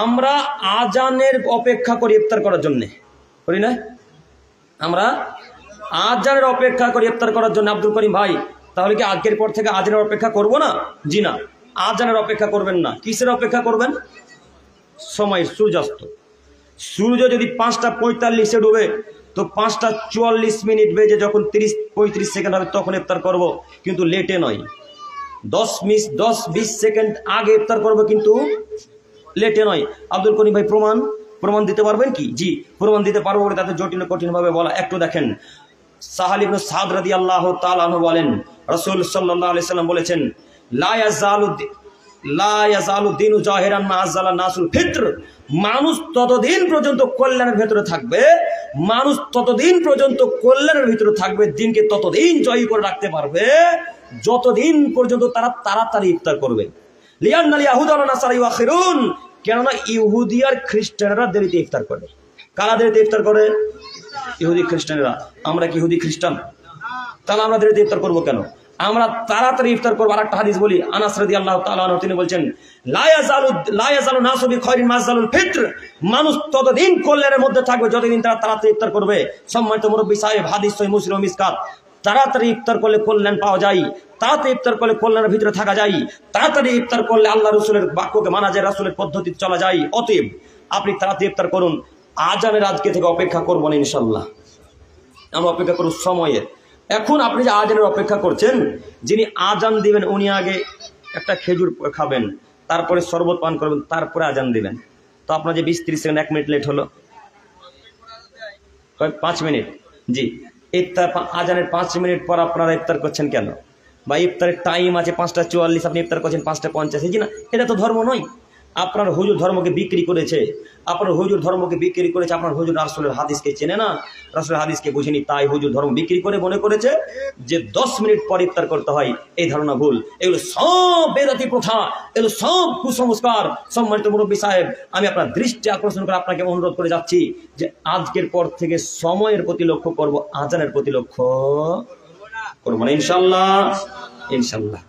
আমরা আজানের অপেক্ষা করি ইফতার করার জন্য, করি না? আমরা আজানের অপেক্ষা করি ইফতার করার জন্য। আব্দুল করিম ভাই, তাহলে কি আজকের পর থেকে আজানের অপেক্ষা করব না? জি না, আজানের অপেক্ষা করবেন না। কিসের অপেক্ষা করবেন? সময়ের, সূর্যাস্ত। সূর্য যদি 5:45 ডুবে, তো 5:44 বেজে যখন 30-35 সেকেন্ড হবে তখন ইফতার করব, কিন্তু লেটে নয়। 10-20 সেকেন্ড আগে ইফতার করব, কিন্তু লেটে নয়। আব্দুল করিম ভাই, প্রমাণ দিতে পারবেন কি? জি, প্রমাণ দিতে পারবো বলে তাতে জটিল কঠিনভাবে বলা। একটু দেখেন, সাহাল ইবনে সাদ রাদিয়াল্লাহু তাআলা আনহু বলেন, রাসূল সাল্লাল্লাহু আলাইহি সাল্লাম বলেছেন, লা ইয়াজালু দীনু জাহিরান মা আযালা নাসুল ফিত্র। মানুষ ততদিন পর্যন্ত কল্যাণের ভেতরে থাকবে, মানুষ ততদিন পর্যন্ত কল্যাণের ভিতরে থাকবে, দিনকে ততদিন জয়ী করে রাখতে পারবে যতদিন পর্যন্ত তারা তাড়াতাড়ি ইফতার করবে। লিআন্নাল ইয়াহুদা ওয়ান নাসারা ইউআখিরুন, কেননা ইহুদি আর খ্রিস্টানরা দেরিতে ইফতার করে। কারা দেরিতে ইফতার করে? ইহুদি খ্রিস্টানরা। আমরা কি ইহুদি খ্রিস্টান? তাহলে আমরা দেরিতে ইফতার করবো কেন? আমরা তাড়াতাড়ি ইফতার করবো। আর একটা হাদিস বলি, আনাস রাদিয়াল্লাহু তাআলা আনহু তিনি বলছেন, লা ইয়াজালু নাসু বিখাইরিন মা যালুল ফিত্র। মানুষ ততদিন কল্যাণের মধ্যে থাকবে যতদিন তারা তাড়াতাড়ি ইফতার করবে। সম্মানিত মুরব্বী সাহেব, হাদিস সহিহ মুসলিম মিসকাত। তাড়াতাড়ি ইফতার করলে কল্যাণ পাওয়া যায়, তাড়াতাড়ি ইফতার করলে কল্যাণের ভিতরে থাকা যায়, তাড়াতাড়ি ইফতার করলে আল্লাহ রাসূলের বাক্যকে মানা যায়, রাসূলের পদ্ধতিতে চলা যায়। অতএব আপনি তাড়াতাড়ি ইফতার করুন। আজানের আজকে থেকে অপেক্ষা করবো না ইনশাল্লাহ, আমরা অপেক্ষা করব সময়ের। এখন আপনি যে আজানের অপেক্ষা করছেন, যিনি আজান দিবেন উনি আগে একটা খেজুর খাবেন, তারপরে শরবত পান করবেন, তারপরে আজান দিবেন। তো আপনার যে 20-30 সেকেন্ড, 1 মিনিট লেট হলো, 5 মিনিট। জি, ইফতার আজানের 5 মিনিট পর আপনারা ইফতার করছেন কেন? বা ইফতারের টাইম আছে 5:44, আপনি ইফতার করছেন 5:50। জি না, এটা তো ধর্ম নয়। আপনার হুজুর ধর্মকে বিক্রি করেছে, আপনার হুজুর ধর্মকে বিক্রি করেছে। আপনার হুজুর রাসূলের হাদিসকে চেনে না, রাসূলের হাদিসকে বুঝেনি, তাই হুজুর ধর্ম বিক্রি করে মনে করেছে যে 10 মিনিট পর ইফতার করতে হয়। এই ধারণা ভুল। এগুলো সব বেদাতি প্রথা, এগুলো সব কুসংস্কার। সম্মানিত মুরব্বী সাহেব, আমি আপনার দৃষ্টি আকর্ষণ করে আপনাকে অনুরোধ করে যাচ্ছি যে আজকের পর থেকে সময়ের প্রতি লক্ষ্য করব, আজানের প্রতি লক্ষ্য করব না ইনশাআল্লাহ। ইনশাআল্লাহ।